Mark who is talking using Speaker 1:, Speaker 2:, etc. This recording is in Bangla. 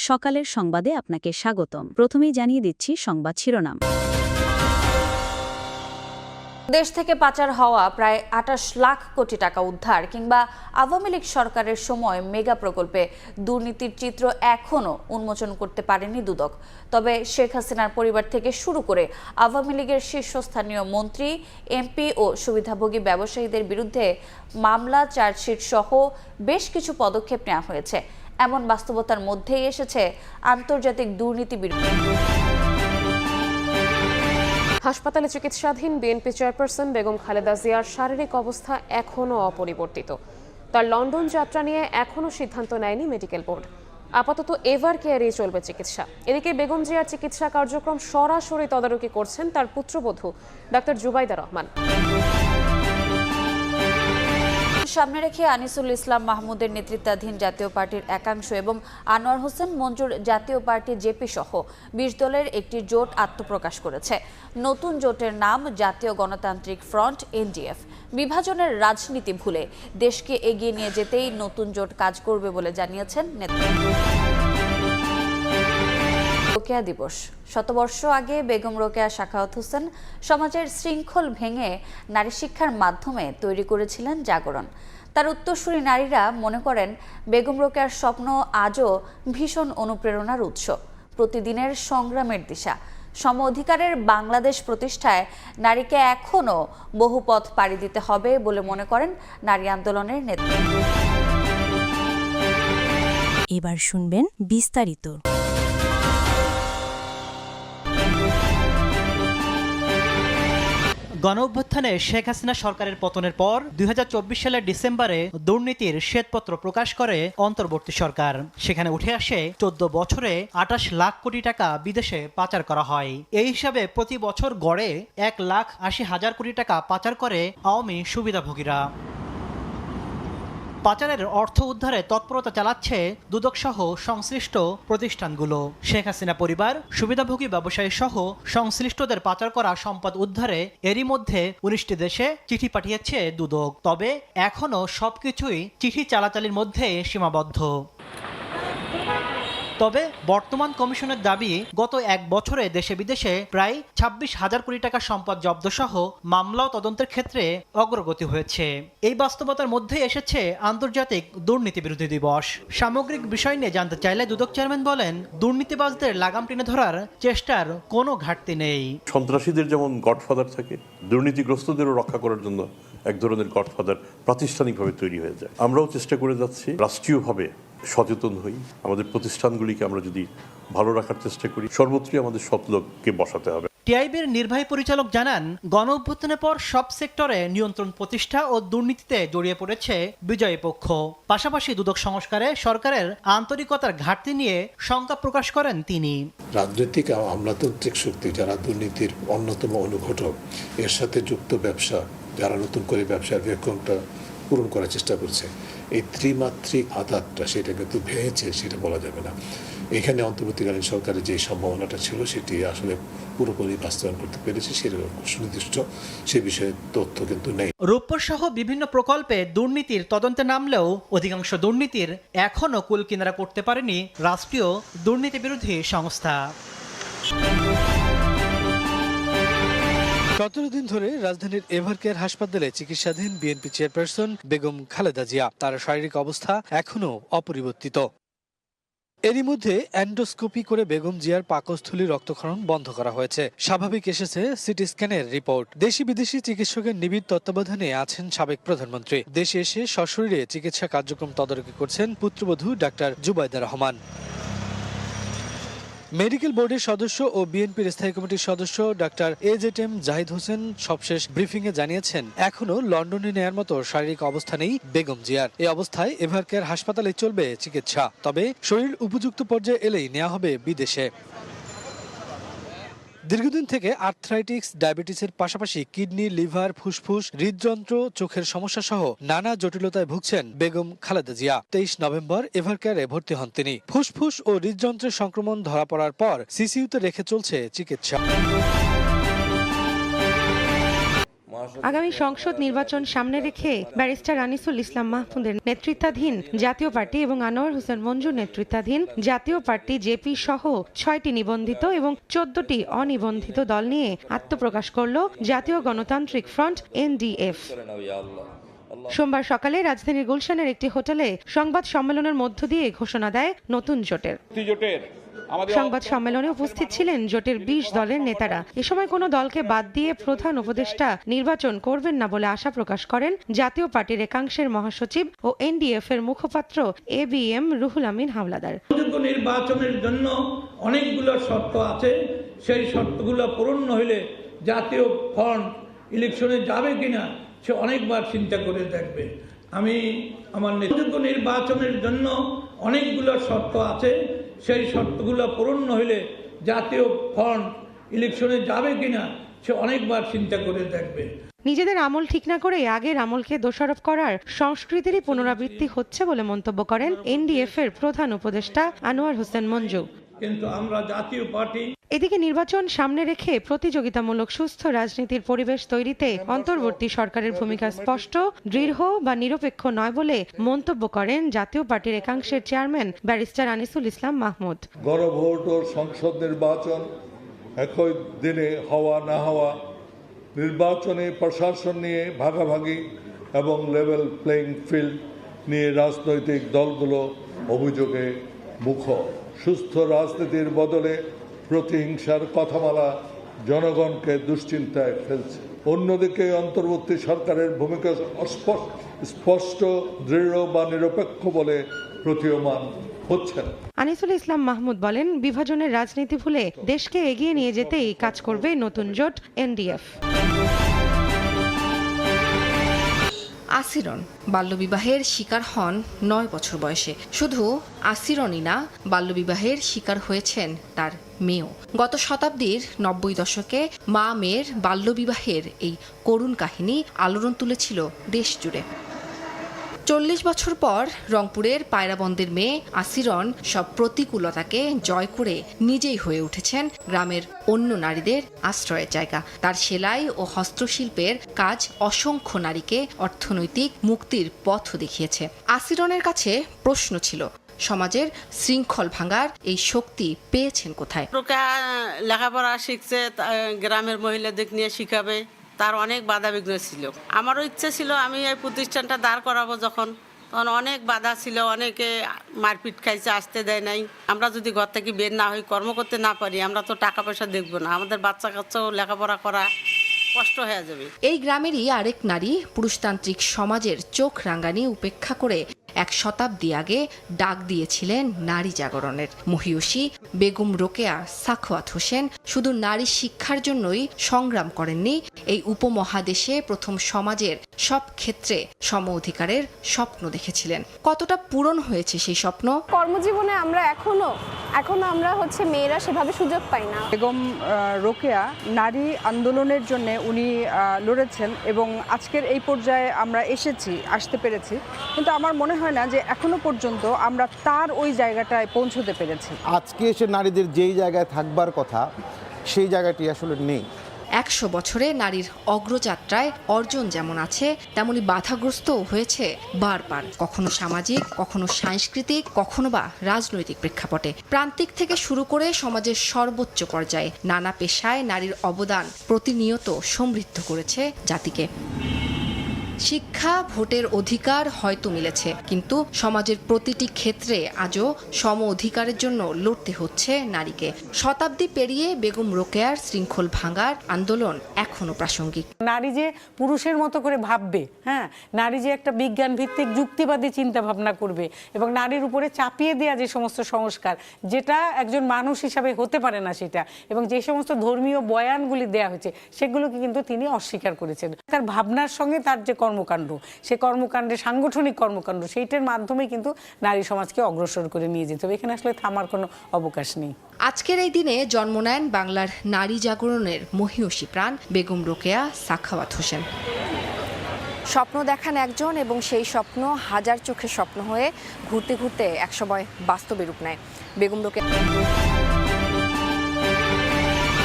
Speaker 1: সকালের সংবাদে আপনাকে স্বাগতম। প্রথমেই জানিয়ে দিচ্ছি সংবাদ শিরোনাম।
Speaker 2: দেশ থেকে পাচার হওয়া প্রায় ২৮ লাখ কোটি টাকা উদ্ধার কিংবা আওয়ামী লীগ সরকারের সময় মেগা প্রকল্পে দুর্নীতির চিত্র এখনও উন্মোচন করতে পারেনি দুদক। তবে শেখ হাসিনার পরিবার থেকে শুরু করে আওয়ামী লীগের শীর্ষস্থানীয় মন্ত্রী, এমপি ও সুবিধাভোগী ব্যবসায়ীদের বিরুদ্ধে মামলা, চার্জশিট সহ বেশ কিছু পদক্ষেপ নেওয়া হয়েছে। এমন বাস্তবতার মধ্যেই এসেছে আন্তর্জাতিক দুর্নীতি বিরোধী।
Speaker 3: হাসপাতালে চিকিৎসাধীন বিএনপি চেয়ারপারসন বেগম খালেদা জিয়ার শারীরিক অবস্থা এখনও অপরিবর্তিত। তার লন্ডন যাত্রা নিয়ে এখনও সিদ্ধান্ত নেয়নি মেডিকেল বোর্ড। আপাতত এভার কেয়ারেই চলবে চিকিৎসা। এদিকে বেগম জিয়ার চিকিৎসা কার্যক্রম সরাসরি তদারকি করছেন তার পুত্রবধূ ডাক্তার জুবাইদা রহমান।
Speaker 2: সামনে রেখে আনিসুল ইসলাম মাহমুদের নেতৃত্বাধীন জাতীয় পার্টির একাংশ এবং আনোয়ার হোসেন মঞ্জুর জাতীয় পার্টি জেপি সহ ২০ দলের একটি জোট আত্মপ্রকাশ করেছে। নতুন জোটের নাম জাতীয় গণতান্ত্রিক ফ্রন্ট এনডিএফ। বিভাজনের রাজনীতি ভুলে দেশকে এগিয়ে নিয়ে যেতেই নতুন জোট কাজ করবে বলে জানিয়েছেন নেতা। রোকেয়া দিবস। শতবর্ষ আগে বেগম রোকেয়া সাখাওয়াত হোসেন সমাজের শৃঙ্খল ভেঙে নারী শিক্ষার মাধ্যমে তৈরি করেছিলেন জাগরণ। তার উত্তরসূরি নারীরা মনে করেন বেগম রোকেয়ার স্বপ্ন আজও ভীষণ অনুপ্রেরণার উৎস, প্রতিদিনের সংগ্রামের দিশা। সম অধিকারের বাংলাদেশ প্রতিষ্ঠায় নারীকে এখনও বহু পথ পাড়ি দিতে হবে বলে মনে করেন নারী আন্দোলনের নেতা।
Speaker 1: এবার শুনবেন বিস্তারিত।
Speaker 4: গণঅভ্যুত্থানে শেখ হাসিনা সরকারের পতনের পর ২০২৪ সালের ডিসেম্বরে দুর্নীতির শ্বেতপত্র প্রকাশ করে অন্তর্বর্তী সরকার। সেখানে উঠে আসে ১৪ বছরে ২৮ লাখ কোটি টাকা বিদেশে পাচার করা হয়। এই হিসাবে প্রতি বছর গড়ে ১,৮০,০০০ কোটি টাকা পাচার করে আওয়ামী সুবিধাভোগীরা। পাচারের অর্থ উদ্ধারে তৎপরতা চালাচ্ছে দুদক সহ সংশ্লিষ্ট প্রতিষ্ঠানগুলো। শেখ হাসিনা পরিবার, সুবিধাভোগী ব্যবসায়ী সহ সংশ্লিষ্টদের পাচার করা সম্পদ উদ্ধারে এরই মধ্যে ১৯টি দেশে চিঠি পাঠিয়েছে দুদক। তবে এখনও সবকিছুই চিঠি চালাচালির মধ্যে সীমাবদ্ধ। তবে বর্তমান কমিশনের দাবি, গত এক বছরে দেশে বিদেশে প্রায় ২৬,০০০ কোটি টাকা সম্পদ জব্দ সহ মামলা ও তদন্তের ক্ষেত্রে অগ্রগতি হয়েছে। এই বাস্তবতার মধ্যে এসেছে আন্তর্জাতিক দুর্নীতি বিরোধী দিবস। সামগ্রিক বিষয় নিয়ে জানতে চাইলে দুদক চেয়ারম্যান বলেন, দুর্নীতিবাজদের লাগাম টেনে ধরার চেষ্টার কোনো ঘাটতি নেই।
Speaker 5: সন্ত্রাসীদের যেমন গডফাদার থাকে, দুর্নীতিগ্রস্তদেরও রক্ষা করার জন্য এক ধরনের গডফাদার প্রাতিষ্ঠানিকভাবে তৈরি হয়ে যায়। আমরাও চেষ্টা করে যাচ্ছি রাষ্ট্রীয়ভাবে সচেতন হই, আমাদের প্রতিষ্ঠানগুলিকে আমরা যদি ভালো রাখার চেষ্টা করি, সর্বত্রই আমাদের সৎলোককে বসাতে হবে।
Speaker 4: টিআইবির নির্বাহী পরিচালক জানান, গণ অভ্যুত্থানের পর সব সেক্টরে নিয়ন্ত্রণ প্রতিষ্ঠা ও দুর্নীতিতে জড়িয়ে পড়েছে বিজয়ী পক্ষ। পাশাপাশি দুদক সংস্কারে সরকারের আন্তরিকতার ঘাটতি নিয়ে শঙ্কা প্রকাশ করেন তিনি।
Speaker 6: রাজনৈতিক আমলাতান্ত্রিক শক্তি যারা দুর্নীতির অন্যতম অনুঘটক, এর সাথে যুক্ত ব্যবসা যারা নতুন করে ব্যবসার ভ্যাকুয়ামটা পূরণ করার চেষ্টা করছে, এই ত্রিমাত্রিক আঘাতটা সেটা কিন্তু ভেঙেছে সেটা বলা যাবে না। এখানে অন্তর্বর্তীকালীন সরকারের যে সম্ভাবনাটা ছিল সেটি আসলে পুরোপুরি বাস্তবায়ন করতে পেরেছে, সেরকম সুনির্দিষ্ট সে বিষয়ে তথ্য কিন্তু নেই।
Speaker 4: রূপপুর সহ বিভিন্ন প্রকল্পে দুর্নীতির তদন্তে নামলেও অধিকাংশ দুর্নীতির এখনও কুল কিনারা করতে পারেনি রাষ্ট্রীয় দুর্নীতি বিরোধী সংস্থা।
Speaker 7: ১৭ দিন ধরে রাজধানীর এভারকেয়ার হাসপাতালে চিকিৎসাধীন বিএনপি চেয়ারপারসন বেগম খালেদা জিয়া। তার শারীরিক অবস্থা এখনও অপরিবর্তিত। এরই মধ্যে এন্ডোস্কোপি করে বেগম জিয়ার পাকস্থলী রক্তক্ষরণ বন্ধ করা হয়েছে। স্বাভাবিক এসেছে সিটি স্ক্যানের রিপোর্ট। দেশি বিদেশি চিকিৎসকের নিবিড় তত্ত্বাবধানে আছেন সাবেক প্রধানমন্ত্রী। দেশে এসে সশরীরে চিকিৎসা কার্যক্রম তদারকি করছেন পুত্রবধূ ডাক্তার জুবাইদা রহমান। মেডিকেল বোর্ডের সদস্য ও বিএনপির স্থায়ী কমিটির সদস্য ডাক্তার এজেড.এম. জাহিদ হোসেন সবশেষ ব্রিফিংয়ে জানিয়েছেন, এখনও লন্ডনে নেয়ার মতো শারীরিক অবস্থা নেই বেগম জিয়ার। এই অবস্থায় এভারকেয়ার হাসপাতালে চলবে চিকিৎসা, তবে শরীর উপযুক্ত পর্যায়ে এলেই নেওয়া হবে বিদেশে। দীর্ঘদিন থেকে আর্থ্রাইটিস, ডায়াবেটিসের পাশাপাশি কিডনি, লিভার, ফুসফুস, হৃদযন্ত্র, চোখের সমস্যা সহ নানা জটিলতায় ভুগছেন বেগম খালেদা জিয়া। ২৩ নভেম্বর এভারকেয়ারে ভর্তি হন তিনি। ফুসফুস ও হৃদযন্ত্রের সংক্রমণ ধরা পড়ার পর সিসিইউতে রেখে চলছে চিকিৎসা।
Speaker 8: আগামী সংসদ নির্বাচন সামনে রেখে ব্যারিস্টার আনিসুল ইসলাম মাহমুদের নেতৃত্বাধীন জাতীয় পার্টি এবং আনোয়ার হোসেন মঞ্জুর নেতৃত্বাধীন জাতীয় পার্টি জেপি সহ 6টি নিবন্ধিত এবং 14টি অনিবন্ধিত দল নিয়ে আত্মপ্রকাশ করল জাতীয় গণতান্ত্রিক ফ্রন্ট এনডিএফ। সোমবার সকালে রাজধানীর গুলশানের একটি হোটেলে সংবাদ সম্মেলনের মধ্য দিয়ে ঘোষণা দেয় নতুন জোটের। সংবাদ সম্মেলনে উপস্থিত ছিলেন জোটের 20 দলের নেতারা। এ সময় কোনো দলকে বাদ দিয়ে প্রধান উপদেষ্টা নির্বাচন করবেন না বলে আশা প্রকাশ করেন জাতীয় পার্টির একাংশের মহাসচিব ও এনডিএফ এর মুখপাত্র এবিএম রুহুল আমিন হাওলাদার।
Speaker 9: নির্বাচনের জন্য অনেকগুলো শর্ত আছে, সেই শর্তগুলো পূরণ হইলে জাতীয় ফ্রন্ট ইলেকশনে যাবে কিনা সে অনেকবার চিন্তা করে দেখবে। আমি আমার নির্বাচনের জন্য অনেকগুলো শর্ত আছে, সেই শর্তগুলো পূরণ হইলে জাতীয় ফ্রন্ট ইলেকশনে যাবে কিনা সে অনেকবার চিন্তা করে দেখবে।
Speaker 8: নিজেদের আমল ঠিক না করে আগের আমলকে দোষারোপ করার সংস্কৃতিরই পুনরাবৃত্তি হচ্ছে বলে মন্তব্য করেন এনডিএফ এর প্রধান উপদেষ্টা আনোয়ার হোসেন মঞ্জু।
Speaker 9: কিন্তু আমরা জাতীয় পার্টি
Speaker 8: এদিকে নির্বাচন সামনে রেখে প্রতিযোগিতামূলক সুস্থ রাজনীতির পরিবেশ তৈরিতে অন্তর্বর্তী সরকারের ভূমিকা স্পষ্ট, দৃঢ় বা নিরপেক্ষ নয় বলে মন্তব্য করেন জাতীয় পার্টির একাংশের চেয়ারম্যান ব্যারিস্টার আনিসুল ইসলাম মাহমুদ।
Speaker 10: গণভোট ও সংসদ নির্বাচন একই দিনে হওয়া না হওয়া, নির্বাচনে প্রশাসন নিয়ে ভাগাভাগি এবং লেভেল প্লেইং ফিল্ড নিয়ে রাজনৈতিক দলগুলো অভিযোগে মুখর। সুস্থ রাজনীতির বদলে প্রতিহিংসার কথামালা জনগণকে দুশ্চিন্তায় ফেলছে। অন্যদিকে অন্তর্বর্তী সরকারের ভূমিকা স্পষ্ট, দৃঢ় বা নিরপেক্ষ বলে প্রতীয়মান হচ্ছে না।
Speaker 8: আনিসুল ইসলাম মাহমুদ বলেন, বিভাজনের রাজনীতি ভুলে দেশকে এগিয়ে নিয়ে যেতেই কাজ করবে নতুন জোট এনডিএফ।
Speaker 11: আসিরন বাল্যবিবাহের শিকার হন 9 বছর বয়সে। শুধু আসিরনই না, বাল্যবিবাহের শিকার হয়েছেন তার মেয়েও। গত শতাব্দীর 90 দশকে মা মেয়ের বাল্যবিবাহের এই করুণ কাহিনী আলোড়ন তুলেছিল দেশ জুড়ে। 40 বছর পর রংপুরের পায়রাবন্দের মেয়ে আসিরন সব প্রতিকূলতাকে জয় করে নিজেই হয়ে উঠেছেন গ্রামের অন্য নারীদের আশ্রয়ের জায়গা। তার সেলাই ও হস্তশিল্পের কাজ অসংখ্য নারীকে অর্থনৈতিক মুক্তির পথ দেখিয়েছে। আসিরনের কাছে প্রশ্ন ছিল, সমাজের শৃঙ্খল ভাঙার এই শক্তি পেয়েছেন কোথায়?
Speaker 12: লেখাপড়া শিখছে, গ্রামের মহিলাদের নিয়ে শিখাবে, তার অনেক বাধা বিঘ্ন ছিল। আমারও ইচ্ছে ছিল আমি এই প্রতিষ্ঠানটা দাঁড় করাবো, তখন অনেক বাধা ছিল, অনেকে মারপিট খাইছে, আসতে দেয় নাই। আমরা যদি ঘর থেকে বের না হই, কর্ম করতে না পারি, আমরা তো টাকা পয়সা দেখবো না, আমাদের বাচ্চা কাচ্চাও লেখাপড়া করা কষ্ট হয়ে যাবে।
Speaker 11: এই গ্রামেরই আরেক নারী পুরুষতান্ত্রিক সমাজের চোখ রাঙানি উপেক্ষা করে 1 শতাব্দী আগে ডাক দিয়েছিলেন নারী জাগরণের। মহিয়সী বেগম রোকেয়া সাখাওয়াত হোসেন শুধু নারী শিক্ষার জন্যই সংগ্রাম করেননি, এই উপমহাদেশে প্রথম সমাজের সব ক্ষেত্রে সম অধিকারের স্বপ্ন দেখেছিলেন। কতটা পূরণ হয়েছে সেই স্বপ্ন?
Speaker 13: কর্মজীবনে আমরা এখনো আমরা মেয়েরা সেভাবে সুযোগ পাই না।
Speaker 14: বেগম রোকেয়া নারী আন্দোলনের জন্য উনি লড়েছেন এবং আজকের এই পর্যায়ে আমরা আসতে পেরেছি, কিন্তু আমার মনে হয় না যে এখনো পর্যন্ত আমরা তার ওই জায়গাটায় পৌঁছতে পেরেছি।
Speaker 15: আজকে এসে নারীদের যেই জায়গায় থাকবার কথা সেই জায়গাটি আসলে নেই।
Speaker 11: 100 বছরে নারীর অগ্রযাত্রায় অর্জন যেমন আছে, তেমনি বাধাগ্রস্তও হয়েছে বারবার, কখনো সামাজিক, কখনো সাংস্কৃতিক, কখনো বা রাজনৈতিক প্রেক্ষাপটে। প্রান্তিক থেকে শুরু করে সমাজের সর্বোচ্চ পর্যায়ে নানা পেশায় নারীর অবদান প্রতিনিয়ত সমৃদ্ধ করেছে জাতিকে। শিক্ষা, ভোটের অধিকার হয়তো মিলেছে, কিন্তু সমাজের প্রতিটি ক্ষেত্রে আজও সম অধিকারের জন্য লড়তে হচ্ছে নারীকে। শতাব্দী পেরিয়ে বেগম রোকেয়ার শৃঙ্খল ভাঙার আন্দোলন এখনো প্রাসঙ্গিক।
Speaker 16: নারী যে পুরুষের মতো করে ভাববে, নারী যে একটা বিজ্ঞান ভিত্তিক যুক্তিবাদী চিন্তা ভাবনা করবে এবং নারীর উপরে চাপিয়ে দেওয়া যে সমস্ত সংস্কার, যেটা একজন মানুষ হিসাবে হতে পারে না সেটা, এবং যে সমস্ত ধর্মীয় বয়ানগুলি দেয়া হয়েছে সেগুলোকে কিন্তু তিনি অস্বীকার করেছেন। তার ভাবনার সঙ্গে তার যে কর্মকাণ্ড, সে কর্মকাণ্ডে সাংগঠনিক কর্মকাণ্ড, সেইটার মাধ্যমে কিন্তু নারী সমাজকে অগ্রসর করে নিয়ে যেতে হবে। এখানে আসলে থামার কোনো অবকাশ নেই।
Speaker 11: আজকের এই দিনে জন্ম নেন বাংলার নারী জাগরণের মহিয়সী প্রাণ বেগম রোকেয়া সাখাওয়াত হোসেন।
Speaker 17: স্বপ্ন দেখান একজন এবং সেই স্বপ্ন হাজার চোখের স্বপ্ন হয়ে ঘুরতে ঘুরতে একসময় বাস্তবে রূপ নেয়। বেগম রোকেয়া